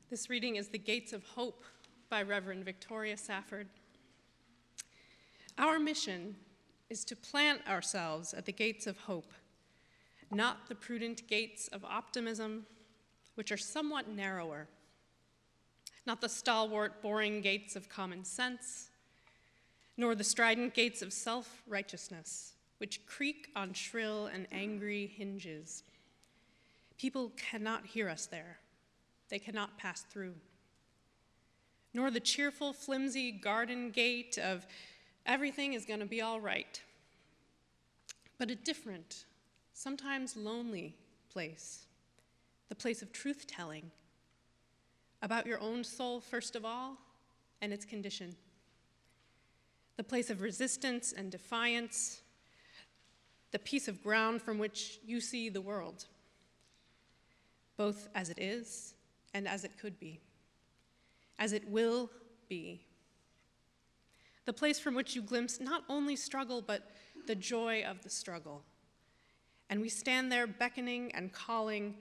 This reading is The Gates of Hope by Reverend Victoria Safford. Our mission is to plant ourselves at the gates of hope, not the prudent gates of optimism, which are somewhat narrower, not the stalwart, boring gates of common sense, nor the strident gates of self-righteousness, which creak on shrill and angry hinges. People cannot hear us there. They cannot pass through. Nor the cheerful, flimsy garden gate of everything is going to be all right, but a different, sometimes lonely place, the place of truth-telling about your own soul, first of all, and its condition, the place of resistance and defiance, the piece of ground from which you see the world, both as it is and as it could be, as it will be. The place from which you glimpse not only struggle, but the joy of the struggle. And we stand there beckoning and calling,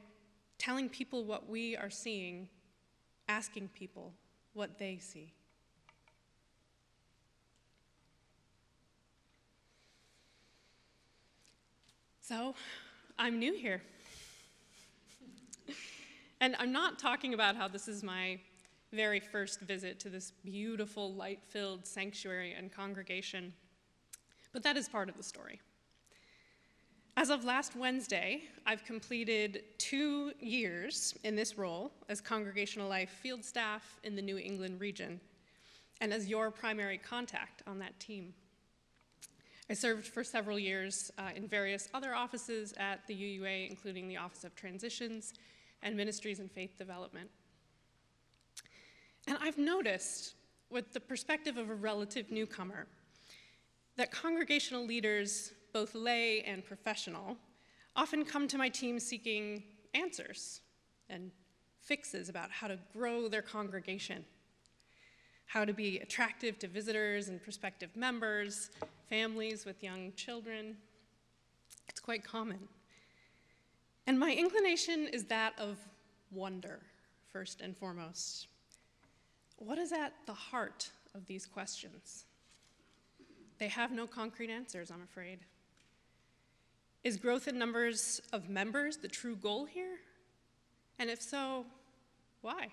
telling people what we are seeing, asking people what they see. So, I'm new here. And I'm not talking about how this is my very first visit to this beautiful, light-filled sanctuary and congregation, but that is part of the story. As of last Wednesday, I've completed 2 years in this role as Congregational Life field staff in the New England region, and as your primary contact on that team. I served for several years in various other offices at the UUA, including the Office of Transitions and Ministries and Faith Development. And I've noticed, with the perspective of a relative newcomer, that congregational leaders, both lay and professional, often come to my team seeking answers and fixes about how to grow their congregation, how to be attractive to visitors and prospective members, families with young children. It's quite common. And my inclination is that of wonder, first and foremost. What is at the heart of these questions? They have no concrete answers, I'm afraid. Is growth in numbers of members the true goal here? And if so, why?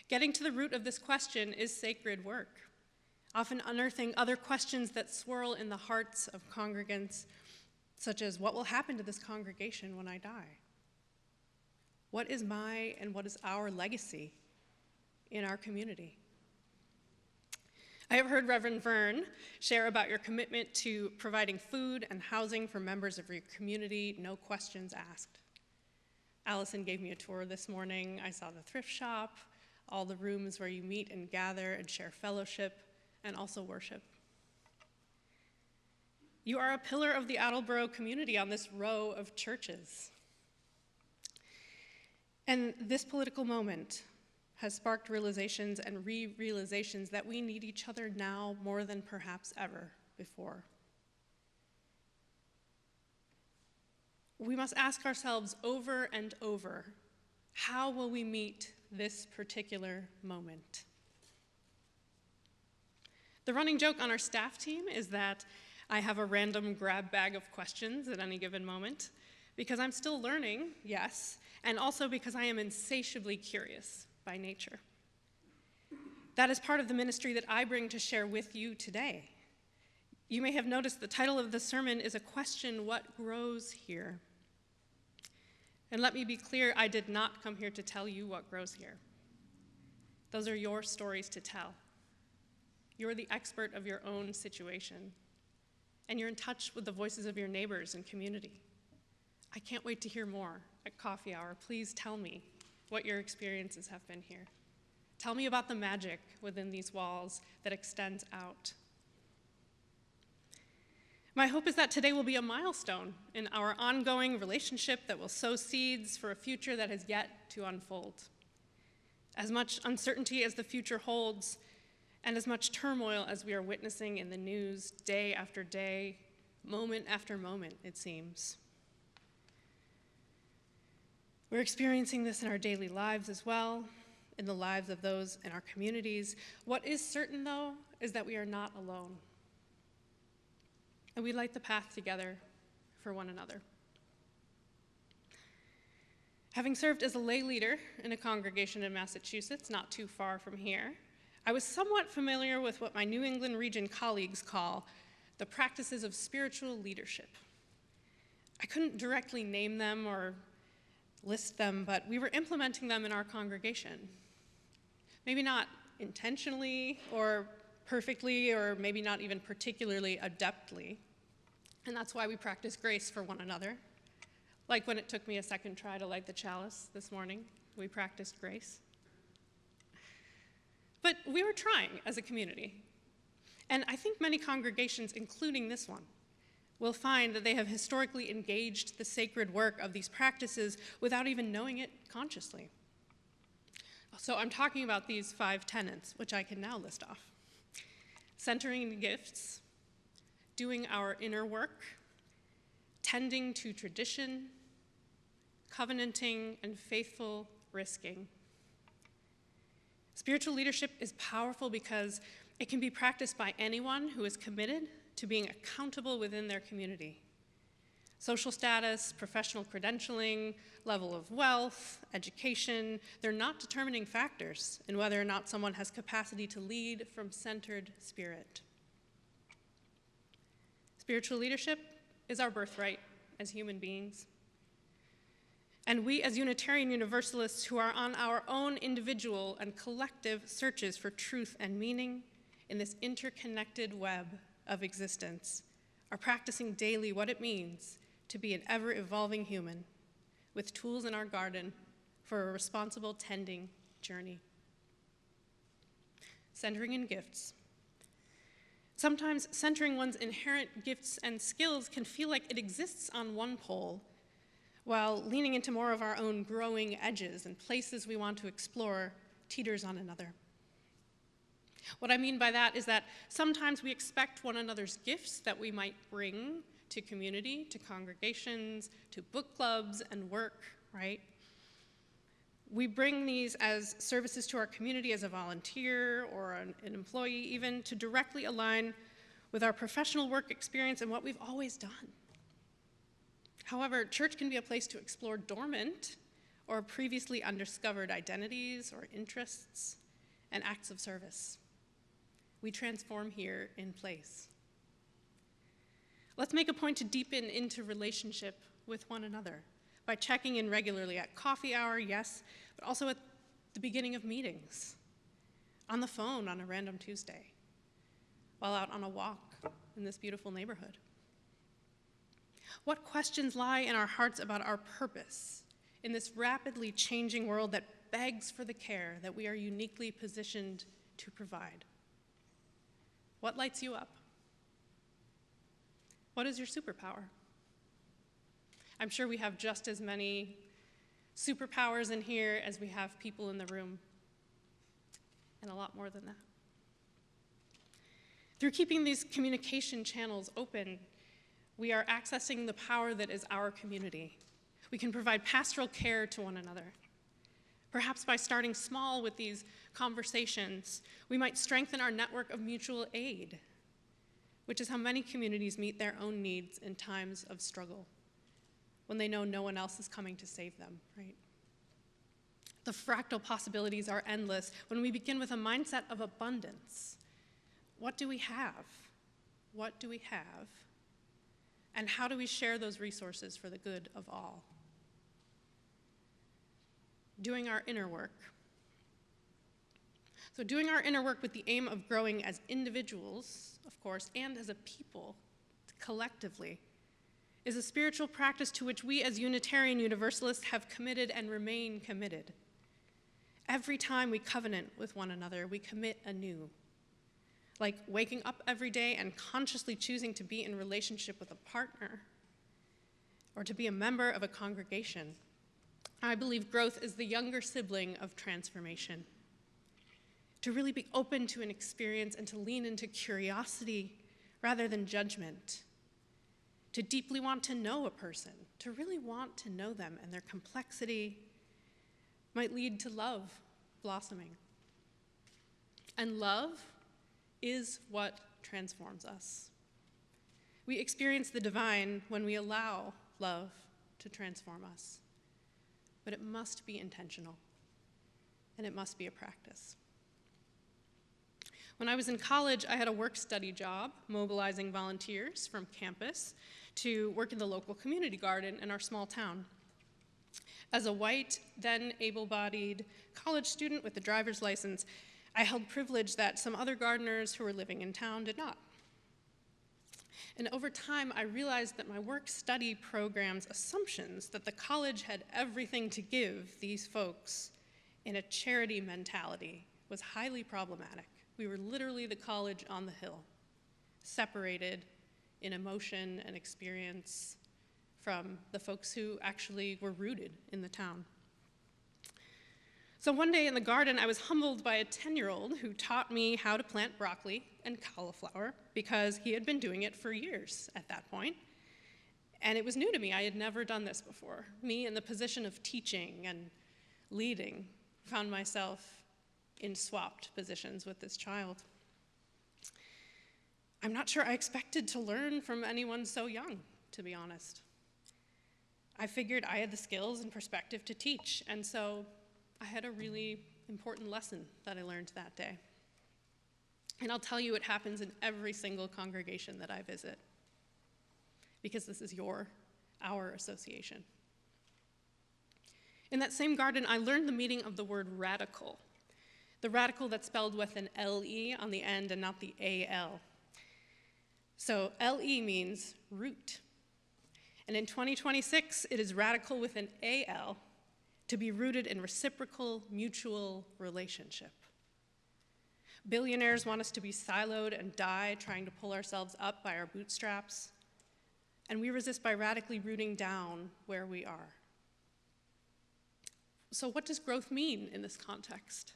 Getting to the root of this question is sacred work, often unearthing other questions that swirl in the hearts of congregants, such as, what will happen to this congregation when I die? What is my and what is our legacy in our community? I have heard Reverend Vern share about your commitment to providing food and housing for members of your community, no questions asked. Allison gave me a tour this morning. I saw the thrift shop, all the rooms where you meet and gather and share fellowship and also worship. You are a pillar of the Attleboro community on this row of churches. And this political moment has sparked realizations and re-realizations that we need each other now more than perhaps ever before. We must ask ourselves over and over, how will we meet this particular moment? The running joke on our staff team is that I have a random grab bag of questions at any given moment, because I'm still learning, yes, and also because I am insatiably curious by nature. That is part of the ministry that I bring to share with you today. You may have noticed the title of the sermon is a question, what grows here? And let me be clear, I did not come here to tell you what grows here. Those are your stories to tell. You're the expert of your own situation, and you're in touch with the voices of your neighbors and community. I can't wait to hear more at coffee hour. Please tell me what your experiences have been here. Tell me about the magic within these walls that extends out. My hope is that today will be a milestone in our ongoing relationship that will sow seeds for a future that has yet to unfold. As much uncertainty as the future holds, and as much turmoil as we are witnessing in the news day after day, moment after moment, it seems. We're experiencing this in our daily lives as well, in the lives of those in our communities. What is certain, though, is that we are not alone. And we light the path together for one another. Having served as a lay leader in a congregation in Massachusetts, not too far from here, I was somewhat familiar with what my New England region colleagues call the practices of spiritual leadership. I couldn't directly name them or list them, but we were implementing them in our congregation. Maybe not intentionally or perfectly, or maybe not even particularly adeptly. And that's why we practice grace for one another. Like when it took me a second try to light the chalice this morning, we practiced grace. But we were trying as a community. And I think many congregations, including this one, will find that they have historically engaged the sacred work of these practices without even knowing it consciously. So I'm talking about these 5 tenets, which I can now list off. Centering the gifts, doing our inner work, tending to tradition, covenanting, and faithful risking. Spiritual leadership is powerful because it can be practiced by anyone who is committed to being accountable within their community. Social status, professional credentialing, level of wealth, education, they're not determining factors in whether or not someone has capacity to lead from centered spirit. Spiritual leadership is our birthright as human beings. And we as Unitarian Universalists who are on our own individual and collective searches for truth and meaning in this interconnected web of existence are practicing daily what it means to be an ever-evolving human with tools in our garden for a responsible tending journey. Centering in gifts. Sometimes centering one's inherent gifts and skills can feel like it exists on one pole, while leaning into more of our own growing edges and places we want to explore teeters on another. What I mean by that is that sometimes we expect one another's gifts that we might bring to community, to congregations, to book clubs and work, right? We bring these as services to our community as a volunteer or an employee even to directly align with our professional work experience and what we've always done. However, church can be a place to explore dormant or previously undiscovered identities or interests and acts of service. We transform here in place. Let's make a point to deepen into relationship with one another by checking in regularly at coffee hour, yes, but also at the beginning of meetings, on the phone on a random Tuesday, while out on a walk in this beautiful neighborhood. What questions lie in our hearts about our purpose in this rapidly changing world that begs for the care that we are uniquely positioned to provide? What lights you up? What is your superpower? I'm sure we have just as many superpowers in here as we have people in the room, and a lot more than that. Through keeping these communication channels open, we are accessing the power that is our community. We can provide pastoral care to one another. Perhaps by starting small with these conversations, we might strengthen our network of mutual aid, which is how many communities meet their own needs in times of struggle, when they know no one else is coming to save them, right? The fractal possibilities are endless when we begin with a mindset of abundance. What do we have? What do we have? And how do we share those resources for the good of all? Doing our inner work. So doing our inner work with the aim of growing as individuals, of course, and as a people, collectively, is a spiritual practice to which we as Unitarian Universalists have committed and remain committed. Every time we covenant with one another, we commit anew. Like waking up every day and consciously choosing to be in relationship with a partner or to be a member of a congregation. I believe growth is the younger sibling of transformation. To really be open to an experience and to lean into curiosity rather than judgment. to deeply want to know a person, to really want to know them and their complexity, might lead to love blossoming. And love is what transforms us. We experience the divine when we allow love to transform us. But it must be intentional, and it must be a practice. When I was in college, I had a work-study job mobilizing volunteers from campus to work in the local community garden in our small town. As a white, then able-bodied college student with a driver's license, I held privilege that some other gardeners who were living in town did not. And over time, I realized that my work-study program's assumptions that the college had everything to give these folks in a charity mentality was highly problematic. We were literally the college on the hill, separated in emotion and experience from the folks who actually were rooted in the town. So one day in the garden, I was humbled by a 10-year-old who taught me how to plant broccoli and cauliflower because he had been doing it for years at that point. And it was new to me. I had never done this before. Me in the position of teaching and leading found myself in swapped positions with this child. I'm not sure I expected to learn from anyone so young, to be honest. I figured I had the skills and perspective to teach, and so I had a really important lesson that I learned that day. And I'll tell you, it happens in every single congregation that I visit, because this is our association. In that same garden, I learned the meaning of the word radical, the radical that's spelled with an L-E on the end and not the A-L. So L-E means root. And in 2026, it is radical with an A-L, to be rooted in reciprocal, mutual relationship. Billionaires want us to be siloed and die trying to pull ourselves up by our bootstraps, and we resist by radically rooting down where we are. So what does growth mean in this context?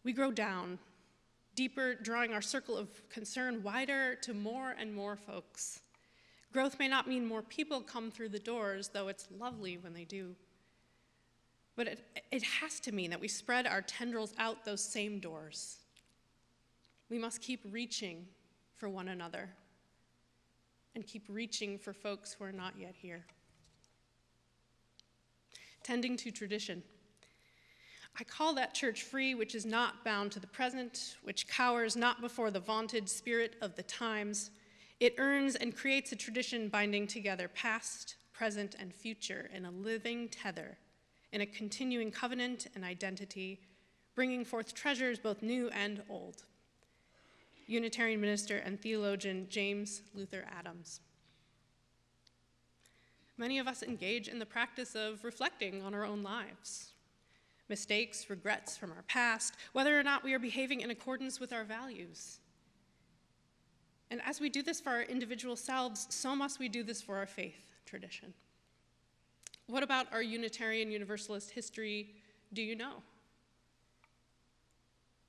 We grow down, deeper, drawing our circle of concern wider to more and more folks. Growth may not mean more people come through the doors, though it's lovely when they do. But it has to mean that we spread our tendrils out those same doors. We must keep reaching for one another and keep reaching for folks who are not yet here. Tending to tradition. I call that church free, which is not bound to the present, which cowers not before the vaunted spirit of the times. It earns and creates a tradition binding together past, present, and future in a living tether, in a continuing covenant and identity, bringing forth treasures both new and old. Unitarian minister and theologian James Luther Adams. Many of us engage in the practice of reflecting on our own lives, mistakes, regrets from our past, whether or not we are behaving in accordance with our values. And as we do this for our individual selves, so must we do this for our faith tradition. What about our Unitarian Universalist history do you know?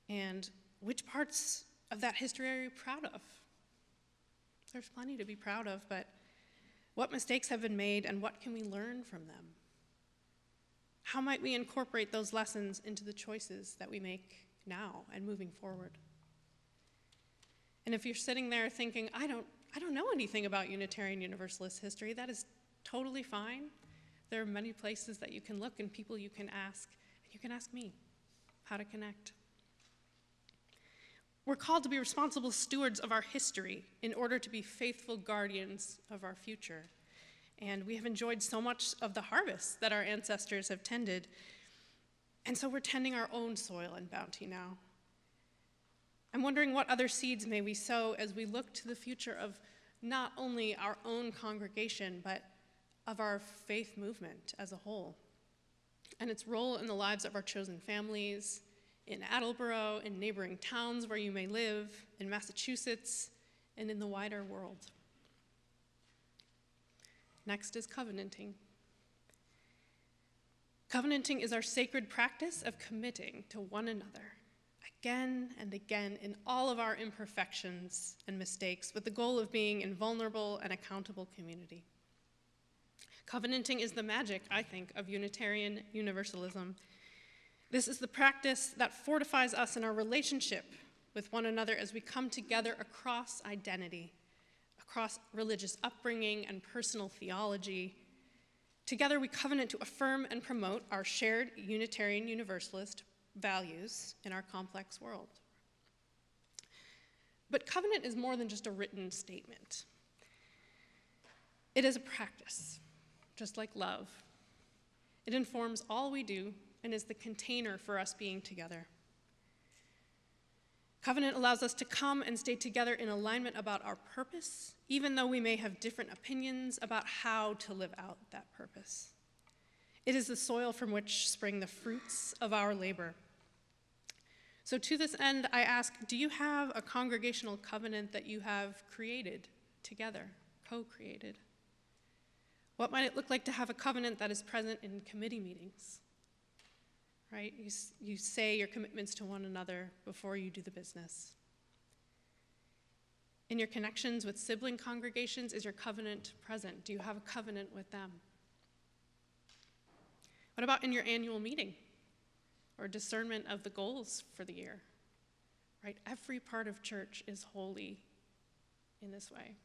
And which parts of that history are you proud of? There's plenty to be proud of, but what mistakes have been made and what can we learn from them? How might we incorporate those lessons into the choices that we make now and moving forward? And if you're sitting there thinking, I don't know anything about Unitarian Universalist history, that is totally fine. There are many places that you can look and people you can ask, and you can ask me how to connect. We're called to be responsible stewards of our history in order to be faithful guardians of our future. And we have enjoyed so much of the harvest that our ancestors have tended, and so we're tending our own soil and bounty now. I'm wondering what other seeds may we sow as we look to the future of not only our own congregation, but of our faith movement as a whole, and its role in the lives of our chosen families, in Attleboro, in neighboring towns where you may live, in Massachusetts, and in the wider world. Next is covenanting. Covenanting is our sacred practice of committing to one another again and again in all of our imperfections and mistakes with the goal of being in vulnerable and accountable community. Covenanting is the magic, I think, of Unitarian Universalism. This is the practice that fortifies us in our relationship with one another as we come together across identity, across religious upbringing and personal theology. Together we covenant to affirm and promote our shared Unitarian Universalist values in our complex world. But covenant is more than just a written statement. It is a practice, just like love. It informs all we do and is the container for us being together. Covenant allows us to come and stay together in alignment about our purpose, even though we may have different opinions about how to live out that purpose. It is the soil from which spring the fruits of our labor. So to this end, I ask, do you have a congregational covenant that you have created together, co-created? What might it look like to have a covenant that is present in committee meetings? Right? You say your commitments to one another before you do the business. In your connections with sibling congregations, is your covenant present? Do you have a covenant with them? What about in your annual meeting or discernment of the goals for the year? Right? Every part of church is holy in this way.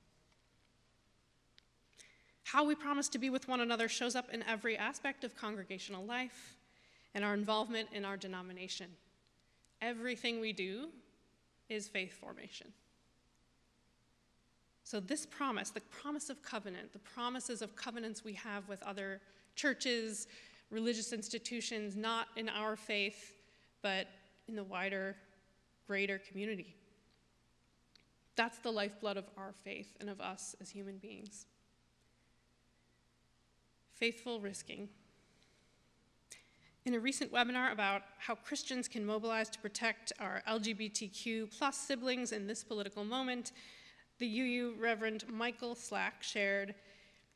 How we promise to be with one another shows up in every aspect of congregational life and our involvement in our denomination. Everything we do is faith formation. So this promise, the promise of covenant, the promises of covenants we have with other churches, religious institutions, not in our faith, but in the wider, greater community. That's the lifeblood of our faith and of us as human beings. Faithful risking. In a recent webinar about how Christians can mobilize to protect our LGBTQ plus siblings in this political moment, the UU Reverend Michael Slack shared,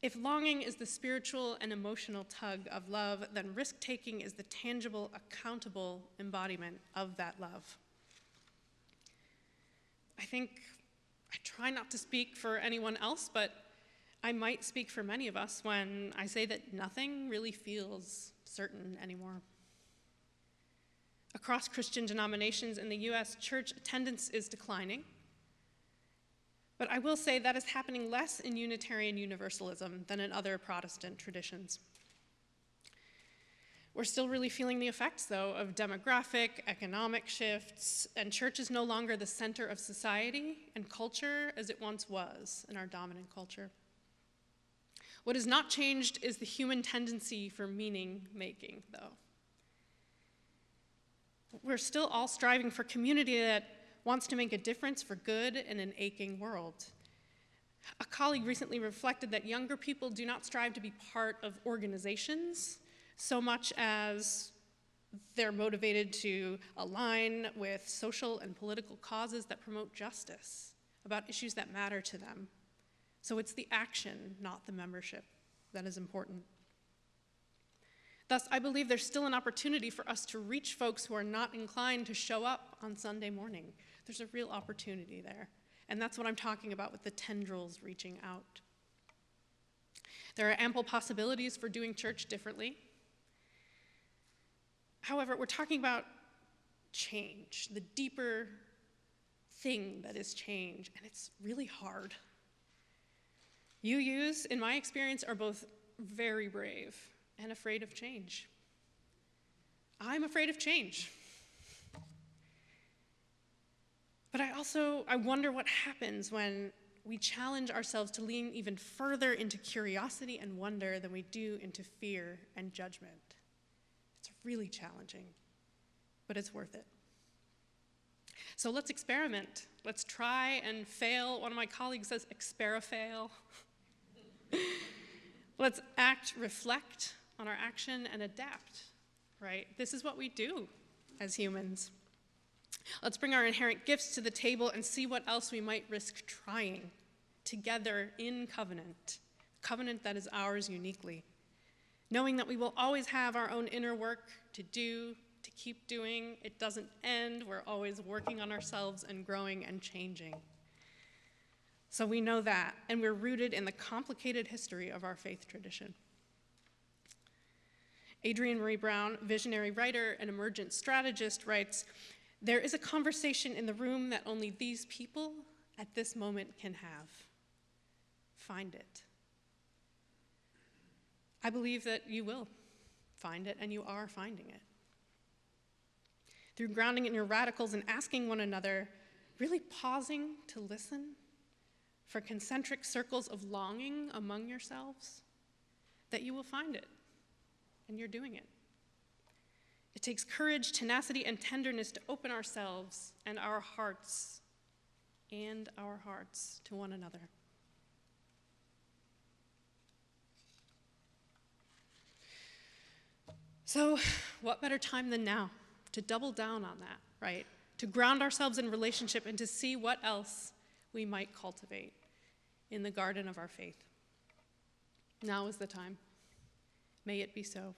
"If longing is the spiritual and emotional tug of love, then risk-taking is the tangible, accountable embodiment of that love." I think I try not to speak for anyone else, but I might speak for many of us when I say that nothing really feels certain anymore. Across Christian denominations in the US, church attendance is declining. But I will say that is happening less in Unitarian Universalism than in other Protestant traditions. We're still really feeling the effects, though, of demographic, economic shifts, and church is no longer the center of society and culture as it once was in our dominant culture. What has not changed is the human tendency for meaning-making, though. We're still all striving for community that wants to make a difference for good in an aching world. A colleague recently reflected that younger people do not strive to be part of organizations so much as they're motivated to align with social and political causes that promote justice about issues that matter to them. So it's the action, not the membership, that is important. Thus, I believe there's still an opportunity for us to reach folks who are not inclined to show up on Sunday morning. There's a real opportunity there. And that's what I'm talking about with the tendrils reaching out. There are ample possibilities for doing church differently. However, we're talking about change, the deeper thing that is change, and it's really hard. UUs, in my experience, are both very brave and afraid of change. I'm afraid of change. But I wonder what happens when we challenge ourselves to lean even further into curiosity and wonder than we do into fear and judgment. It's really challenging, but it's worth it. So let's experiment. Let's try and fail. One of my colleagues says, experifail. Let's act, reflect on our action, and adapt, right? This is what we do as humans. Let's bring our inherent gifts to the table and see what else we might risk trying together in covenant that is ours uniquely, knowing that we will always have our own inner work to do to keep doing. It doesn't end. We're always working on ourselves and growing and changing. So we know that, and we're rooted in the complicated history of our faith tradition. Adrienne Maree Brown, visionary writer and emergent strategist, writes, "There is a conversation in the room that only these people at this moment can have. Find it." I believe that you will find it, and you are finding it. Through grounding in your radicals and asking one another, really pausing to listen for concentric circles of longing among yourselves, that you will find it, and you're doing it. It takes courage, tenacity, and tenderness to open ourselves and our hearts to one another. So, what better time than now to double down on that, right? To ground ourselves in relationship and to see what else we might cultivate in the garden of our faith. Now is the time. May it be so.